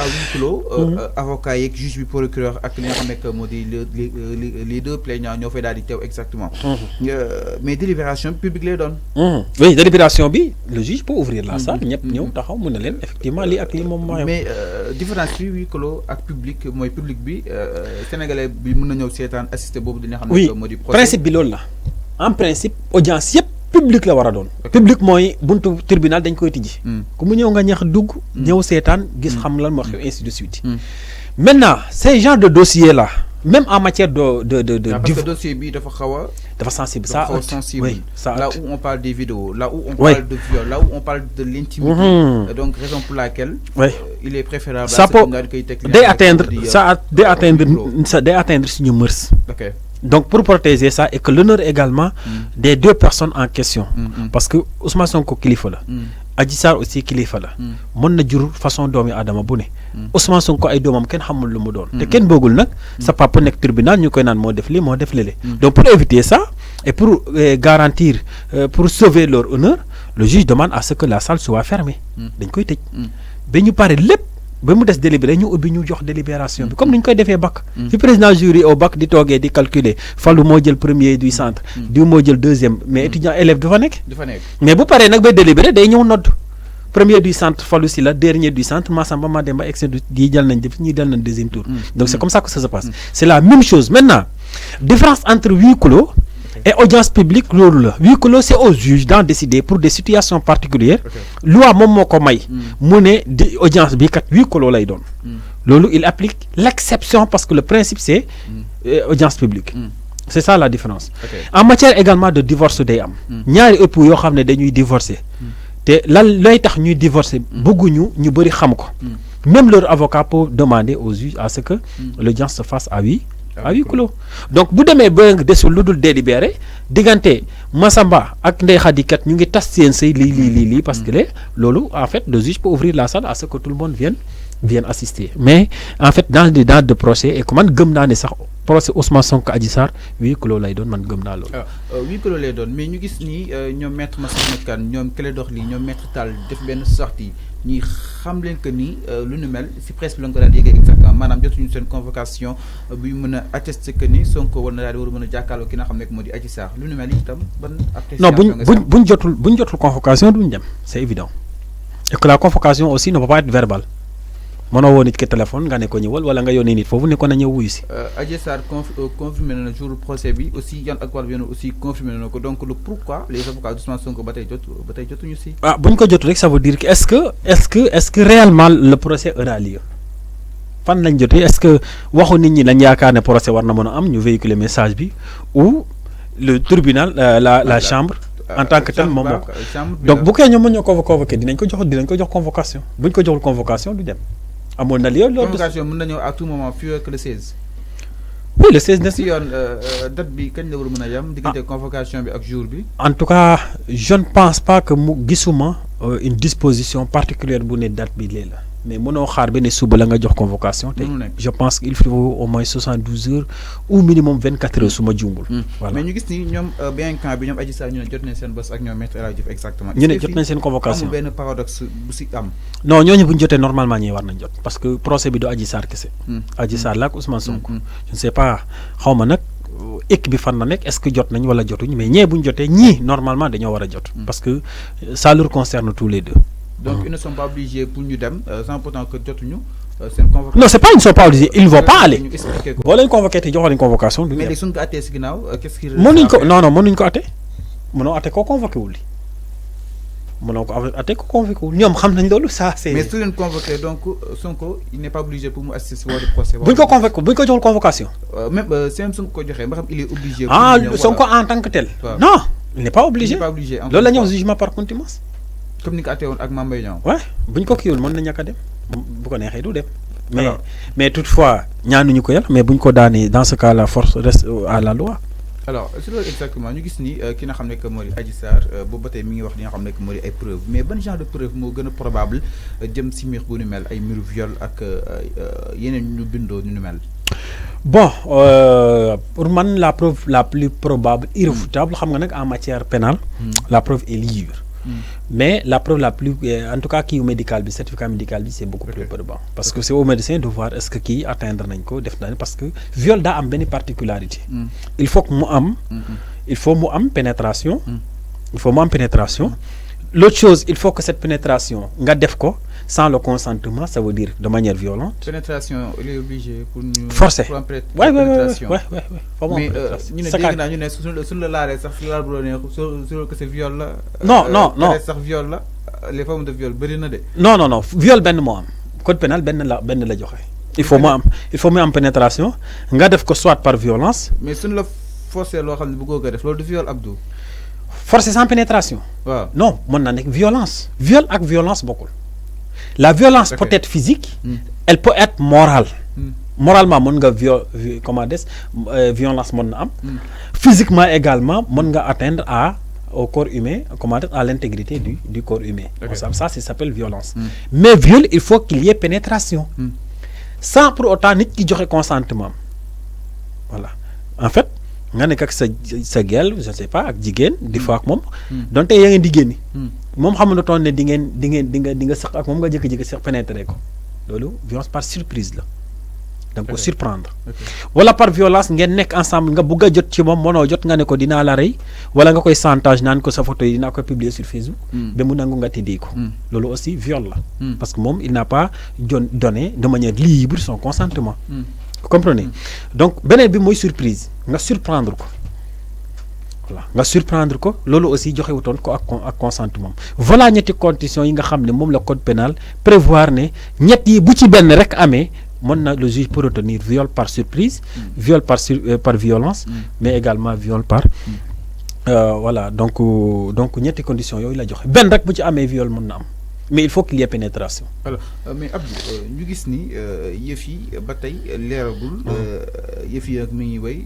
huis clos avocat yeeg juge bi procureur ak li nga xam ne moo di les deux plaignants ñoo fay daal di teew exactement mais délibération publique lay doon oui délibération bi le juge peut ouvrir la salle ñëpp ñëw taxaw mu ne leen effectivement lii ak lii moom mooy mais différence bi huis clos ak public mooy public bi sénégalais bi mën na ñëw seetaan assister boobu dina xam ne moo di procès principe bi loolu la en principe audience yëpp public la war a doon public mooy buntu tribunal dañ koy tijji ku mu ñëw nga ñax dugg ñëw seetaan gis xam lan moo xew ainsi de suite maintenant ces genres de dossiers là même en matière parce que dossier bi dafa xaw a dafa sensible ça sensible oui, ça là où on parle des vidéos là où on parle de viol là où on parle de l'intimité donc raison pour laquelle il est préférable ça peut day atteindre suñu mœurs donc pour protéger ça et que l'honneur également des deux personnes en question parce que Ousmane Sonko kilifa la Adji Sarr aussi kilifa la mën na jur façon doomi aadama bu ne Ousmane Sonko ay doomam kenn xamul lu mu doon te kenn bëggul nag sa papa nekk tribunal ñu koy naan moo def lii moo def lële donc pour éviter ça et pour garantir pour sauver leur honneur le juge demande à ce que la salle soit fermée dañ koy tëj ba ñu pare lépp ba mu des délibéré ñu ubbi ñu jox délibération bi comme ni ñu koy defee bac fi président jury au bac di toogee di calculer Fallou moo jël premier du centre diw moo jël deuxième mais étudiant élève du fa nekk mais bu paree nag ba délibéré day ñëw nodd premier du centre Fallou Sylla dernier du centre Massamba Mademba excès yi jël nañ def ñi jël nañ deuxième tour donc c'est comme ça que ça se passe c'est la même chose maintenant différence entre huis clos et audience publique loolu la huis clos c'est au juge d'en décider pour des situations particulières loi moom moo ko may mu ne di audience bi kat huis clos lay doon loolu il applique l'exception parce que le principe c'est audience publique c'est ça la différence en matière également de divorce day am ñaari époux yoo xam ne dañuy divorcer te lan lay tax ñuy divorcer bëgguñu ñu bëri xam ko même leur avocat peut demander au juge à ce que l'audience se fasse à huis clos donc bu demee ba desul lu dul délibéré diggante Massamba ak Ndeye Khady kat ñu ngi tas seen sëy lii parce que loolu en fait le juge peut ouvrir la salle à ce que tout le monde vienne assister mais en fait dans des dates de procès et que man gëm naa ne sax procès Ousmane Sonko Adji Sarr huis clos lay doon man gëm naa loolu. huis clos lay doon mais ñu gis ni ñoom maître Massamba Kane ñoom Clédor Ly ñoom maître Tall def benn sortie ñi xam leen que ni lu nu mel si presse bi la nga ko daal di yéegee exactement maanaam jotuñu seen convocation buy mën a attester que ni Sonko war na daal di war a mën a jàkkaarloo ki nga xam ne moo di Adji Sarr lu nu mel itam ban appréciation non buñ jotul convocation duñ dem c'est évident et que la convocation aussi ne peut pas être verbale mënoo woo nit ki téléphone nga ne ko ñëwal wala nga yónnee nit foofu ne ko na ñëw wuyu si. Adji Sarr confirmé na jour procès bi aussi yan ak wàllu yoon aussi confirmé na ko donc le pourquoi les avocats d'Ousmane Sonko ba tey jotuñu si. bu ñu ko jot rek ça veut dire que est-ce que réellement le procès aura lieu fan lañ jotee est-ce que waxu nit ñi lañ yaakaar ne procès war na mën a am ñu véhiculer message bi ou le tribunal la chambre. en tant que tel moom moo ko donc bu koy ñoom mën ñoo convoqué dinañ ko jox convocation buñ ko joxul convocation du dem. amoon na lieu loolu convocation mën nañoo à tout moment fii que le 16. oui le 16 na si yoon date bi kañ la war a mën a yem. diggante convocation bi ak jour bi. en tout cas je ne pense pas que mu gisuma une disposition particulière bu ne date bi léegi la mais mënoo xaar ba ne suba la nga jox convocation. te je pense qu'il faut au moins 72 heures ou minimum 24 heures su ma juumul. voilà mais ñu gis ni ñoom bien camp bi ñoom Adji Sarr ñu ne jot nañ seen bés ak ñoom Maître El Hadji Diouf exactement. ñu ne jot nañ seen convocation amul benn paradoxe bu si am. non ñooñu bu ñu jotee normalement ñi war nañ jot parce que procès bi du Adji Sarr kese. Adji Sarr la ak Ousmane Sonko. je ne sais pas xaw ma nag équipe bi fan la nekk est-ce que jot nañ wala jotuñ mais ñee bu ñu jotee ñii normalement dañoo war a jot. parce que ça leur concerne tous les deux. donc ils ne sont pas obligés pour ñu dem sans pourtant que jotuñu seen convocation. non c'est pas ils ne sont pas obligés ils ne vont pas aller. boo leen convoqué te joxoon nañ convocation. mais léegi suñ ko attee si ginnaaw qu'est-ce qui. mënuñ ko non mënuñ ko atte mënoo atte koo convoqué wul li mënoo ko atte ko convoqué wul ñoom xam nañ loolu ça c'est. mais su leen convoqué donc Sonko il n'est pas obligé pour mu assister si wàllu procès. buñ ko convoqué buñ ko joxul convocation. même seen Sonko ko joxee ba xam il est obligé. Sonko en tant que tel. non il n'est pas obligé. il n'est pas obligé loolu la ñuy wax jugement par contumace. comme ni ko attee woon ak Mame Mbaye Niang. waaw buñ ko kiiwul mën na ñàkk a dem bu ko neexee du dem. mais toutefois ñaanuñu ko yàlla mais buñ ko daanee dans ce cas la force reste à la loi. alors c'est loolu exactement ñu gis ni ki nga xam ne que moo di Adji Sarr boobu ba tey mi ngi wax li nga xam ne que moo di ay preuves mais ban genre de preuve moo gën a probable jëm si mbir bu nu mel ay mbiru viol ak yeneen ñu bindoo ñu mel. bon pour man la preuve la plus probable irréfutable xam nga nag en matière pénale la preuve est libre. mais la preuve la plus en tout cas qui au médical bi certificat médical bi c'est beaucoup plus probant parce que c'est au médecin de voir est-ce que qui atteindre nañ ko def nañ parce que viol daa am benn particularité il faut que mu am pénétration il faut mu am pénétration l'autre chose il faut que cette pénétration nga def ko sans le consentement, ça veut dire de manière violente. Pénétration, il est obligé pour nous. Forcer. Ouais. Mais nous sur le lard, que c'est viol là. Non. Viol là, les formes de viol, Non. Viol ben moi. Code pénal ben la joxe. Il faut même pénétration. Nga def ko soit par violence. Mais sur le forcer lo xamni bu ko def lolu viol Abdou. Forcer sans pénétration. Non, mon na nek violence. Viol ak violence beaucoup. La violence peut être physique, elle peut être morale. Moralement, mon gars, violence mon âme. Physiquement également, mon gars atteindre au corps humain, à l'intégrité du corps humain. Ça s'appelle violence. Mais viol, il faut qu'il y ait pénétration. Sans pour autant ni qui aurait consentement. Voilà. En fait, nga nek ak sa gel, je ne sais pas, ak jigen, des fois ak mom, donte ya ngeen di génni. Mom xamna ton ne di nga sax ak mom nga jëk sax pénétrer ko. Lolu violence par surprise la. Donc surprendre. Wala par violence ngeen nek ensemble nga bëgg jot ci mom mono jot nga ne ko dina la ray wala nga koy chantage nan ko sa photo yi dina ko publier sur Facebook be mu nangu nga tiddi ko. Lolu aussi viol la. Parce que mom il n'a pas donné de manière libre son consentement. Vous comprenez? Donc benen bi moy surprise nga surprendre ko. Voilà nga surprendre ko lolu aussi joxe wuton ko ak consentement. Voilà ñetti conditions yi nga xamné mom le code pénal prévoir né ñett yi bu ci ben rek amé le juge peut retenir viol par surprise, viol par violence, mais également viol par voilà donc ñetti conditions yoy la joxe ben rek bu ci amé viol mën na am. Mais il faut qu'il y ait pénétration. Alors, mais Abdou, nous avons yefi bataille l'eragul yefi ak mi way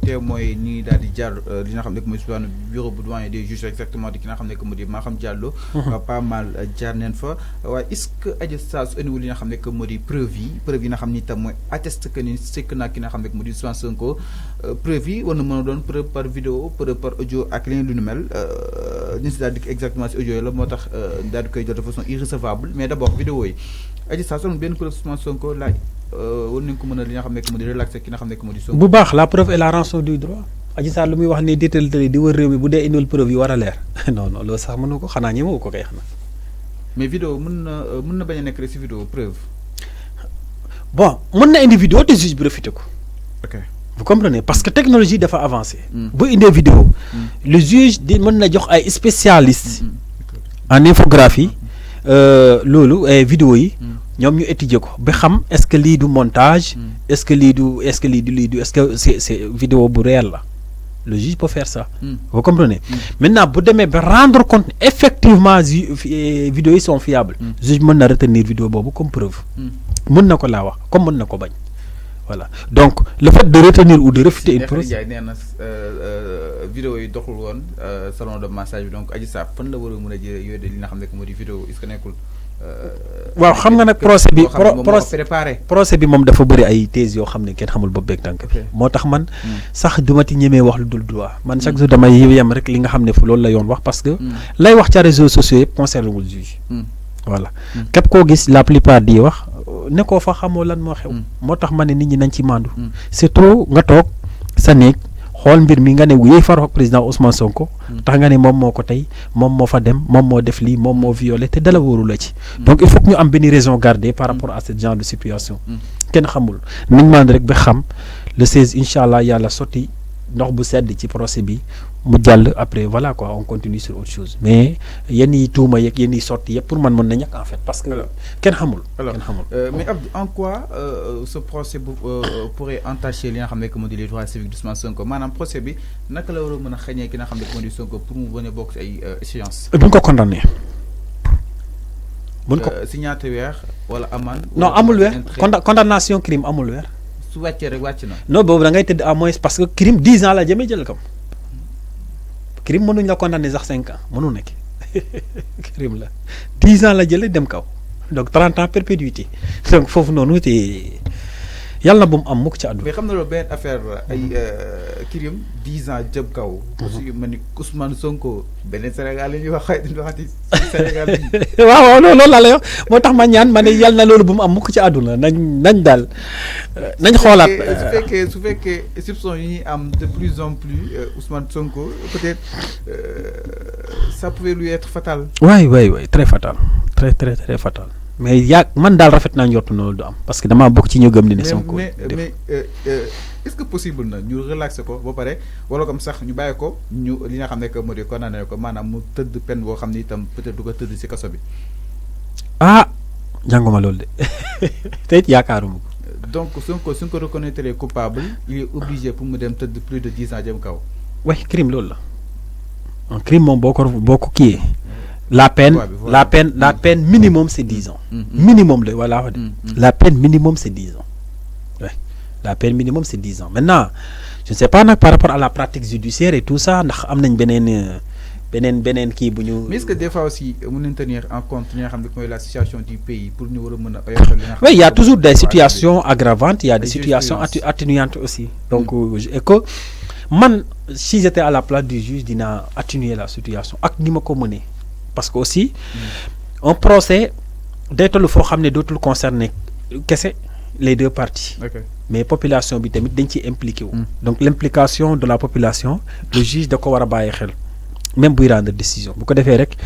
témoin ni dal di jaar li nga xamné ko moy souvent bureau bu doyen des juges exactement di ki nga xamné ko modi Maham Diallo pas mal jaar nen fa way est-ce que Adji Sarr su indi li nga xamné ko modi preuve yi nga xamni tam moy atteste que ni c'est na ki nga xamné ko modi Ousmane Sonko preuve yi wona mëna don preuve par vidéo preuve par audio ak leneen lu nu mel ni ci dal di exactement ci audio la motax dal di koy jot de façon irrecevable mais d'abord vidéo yi Adji Sarr son ben preuve Ousmane Sonko laaj won nañ ko mëna li nga xamné ko modi relaxer ki nga xamné ko modi Sonko bu baax la preuve est la rançon du droit Adji Sarr lu muy wax ni détal di wër réew mi bu dé indul preuve yi wara leer non lo sax mënu ko xana ñëmu ko kay xana mais vidéo mën na baña nek ci vidéo preuve bon mën na indi vidéo te juge bi refité ko OK vous comprenez parce que technologie dafa avancer bu indé vidéo le juge di mën na jox ay spécialistes en infographie lolu ay vidéo yi ñom ñu étudier ko ba xam est-ce que li du montage est-ce que c'est vidéo bu réel là le juge peut faire ça vous comprenez maintenant bu démé ba rendre compte effectivement vidéo yi sont fiables juge mën na retenir vidéo bobu comme preuve mën na ko la wax comme mën na ko bañ voilà donc le fait de retenir ou de refuter une preuve vidéo yi doxul won salon de massage donc Adji Sarr fan la wara mëna jël yoy de li nga xamné ko modi vidéo est-ce que nekul waaw xam nga nak procès bi mom dafa bëri ay thèse yo xamné kenn xamul bopp beeg tank motax man sax duma ti ñëmé wax lu dul droit man chaque jour damay yem rek li nga xamné fu loolu la yoon wax parce que lay wax ci réseaux sociaux yépp concerne wul juge voilà képp ko gis la plupart di wax ne ko fa xamoo lan mo xew motax mané nit ñi nañ ci mandu c'est trop nga tok sa nek xol mbir mi nga ne wuyé faro président Ousmane Sonko tax nga ne mom moko tay mom mo fa dem mom mo def li mom mo violé té dala woru la ci donc il faut que ñu am béni raison garder par rapport à ce genre de situation ken xamul niñ mand rek ba xam le 16 inchallah yalla soti ndox bu sedd ci procès bi mu jall après voilà quoi on continue sur autre chose mais yenn yi tuuma yek yenn yi sorti yep pour man mën na ñak en fait parce que ken xamul mais Abdou en quoi ce procès pourrait entacher li nga xamné que modi les droits civiques d'Ousmane Sonko manam procès bi naka la wara mëna xagné ki nga xamné que modi Sonko pour mu venir bok ci ay échéance buñ ko condamné buñ ko si ñaata wër wala amane non amul wër condamnation crime amul wër su wàccee rek wàcc na non boobu da ngay tëdd à moins parce que crime 10 ans la jëmee jël kam crime mënuñ la condamner sax 5 ans mënu nekk crime la 10 ans la jëlee dem kaw donc 30 ans perpétuité donc foofu noonu te yàlla na bu mu am mukk ci àdduna. mais xam na loolu benn affaire ay kirim 10 ans jëm kaw. aussi ma ni Ousmane Sonko beneen Sénégal la ñuy wax xëy na waxati Sénégal bi. waaw loolu laa lay wax moo tax ma ñaan ma ne yàlla na loolu bu mu am mukk ci àdduna nañ daal nañ xoolaat. su fekkee soupçon yi ñuy am de plus en plus Ousmane Sonko peut-être ça pouvait lui être fatal. oui très fatal très fatal. mais man daal rafet naa njortu na loolu du am parce que damaa bokk ci ñu gëm ne Sonko. mais est-ce que possible na ñu relaxer ko ba pare wala comme sax ñu bàyyi ko ñu li nga xam ne que moo di condamné ko maanaam mu tëdd peine boo xam ne itam peut-être du ko tëdd ci kaso bi. jànguma loolu de te it yaakaaruma ko. donc Sonko suñ ko reconnaître coupable il est obligé pour mu dem tëdd plus de 10 ans jëm kaw. way crime loolu la un crime moom boo ko kiyee. la peine minimum c'est 10 ans. Minimum voilà. La peine minimum c'est 10 ans. Ouais. La peine minimum c'est 10 ans. Maintenant, je ne sais pas par rapport à la pratique judiciaire et tout ça, ndax am nañ benen kii bu ñu. Mais est-ce que des fois aussi mën nañ tenir en compte li nga xam ne la situation du pays pour ñu war a mën a. Oui, il y a toujours des situations aggravantes, il y a des situations atténuantes aussi. Donc et que man si j'étais à la place du juge dina atténuer la situation ak ni ma ko mënee. Parce que aussi un procès day toll foo xam ne dootul concerner kese les deux parties. Mais population bi tamit dañ ci impliqué wu. Donc l'implication de la population le juge da ko war a bàyyi xel même buy rendre décision bu ko defee rek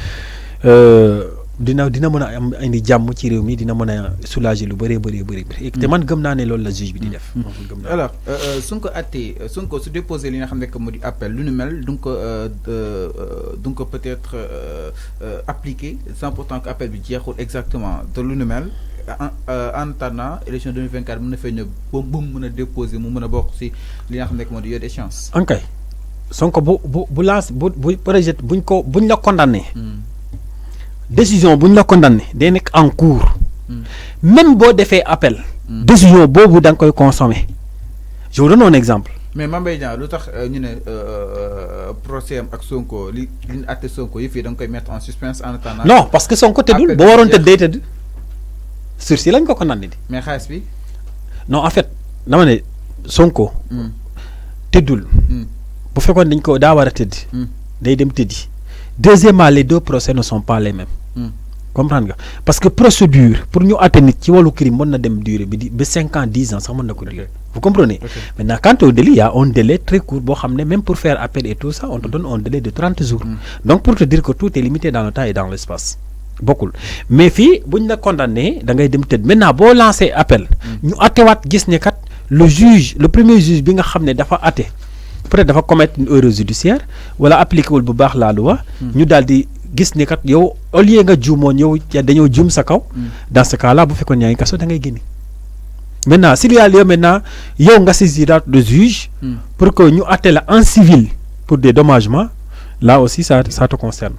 dina mën a am indi jàmm ci réew mi dina mën a soulager lu bëree bëri. te man gëm naa ne loolu la juge bi di def. alors suñ ko attee suñ ko su déposé li nga xam ne que moo di appel lu nu mel donc peut-être appliqué sans pourtant que appel bi jeexul exactement te lu nu mel en attendant élection 2024 mën na fay ne ba mu mën a déposé mu mën a bokk si li nga xam ne que moo di yow échéance. ok Sonko bu projet buñ la condamné. Décision buñ la condamné day nekk en cours. Même boo defee appel. Décision boobu da nga koy consommer. Je vous donne un exemple. mais Mame Mbaye Niang lu tax ñu ne procès am ak Sonko li ñu àtte Sonko yëf yi da nga koy mettre en suspense en attendant. Non parce que Sonko tëddul boo waroon tëdd day tëdd. sursis lañ ko condamné di. mais xaalis bi. non en fait dama ne Sonko. tëddul. bu fekkoon dañ ko daa war a tëdd. day dem tëddi. Deuxièmement, les deux procès ne sont pas les mêmes. Comprendre nga parce que procédure pour ñu àtte nit ci wàllu crime mën na dem durer bi 5 ans 10 ans sax mën na ko durer. Vous comprenez? Maintenant quant au délit, il y a un délai très court boo xam ne même pour faire appel et tout ça on te donne un délai de 30 jours. Donc pour te dire que tout est limité dans le temps et dans l'espace. Bokkul mais fii buñ la condamné da ngay dem tëdd maintenant boo lancé appel. ñu àttewaat gis ne kat le premier juge bi nga xam ne dafa àtte. Peut-être dafa commettre une erreur judiciaire wala appliqué wul bu baax la loi. ñu daal di gis ne kat yow au lieu nga juumoo ñëw dañoo juum sa kaw. dans ce cas là bu fekkoon yaa ngi kaso da ngay génne. maintenant s'il y a lieu maintenant yow nga saisir le juge. pour que ñu àtte la en civil pour des dommagements là aussi ça te concerne.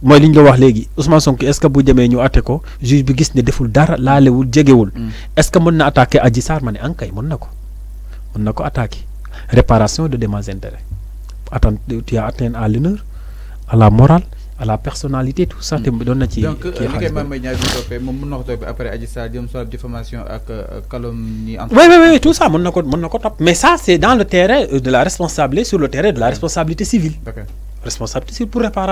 mooy li ñu la wax léegi Ousmane Sonko est-ce que bu demee ñu àtte ko juge bi gis ne deful dara laalewul jegewul. est-ce que mën na attaquer Adji Sarr ma ne ankay mën na ko attaquer. Réparation de dommages et intérêts. Tu as atteint à l'honneur, à la morale, à la personnalité, tout ça. Donc, li koy Mame Mbaye Niang di toppee moom mën na ko toppee après Adji Sarr jëm soit diffamation ak calomnie. Oui, tout ça mën na ko topp. Mais ça, c'est dans le terrain de la responsabilité, sur le terrain de la responsabilité civile. Responsabilité civile pour réparation.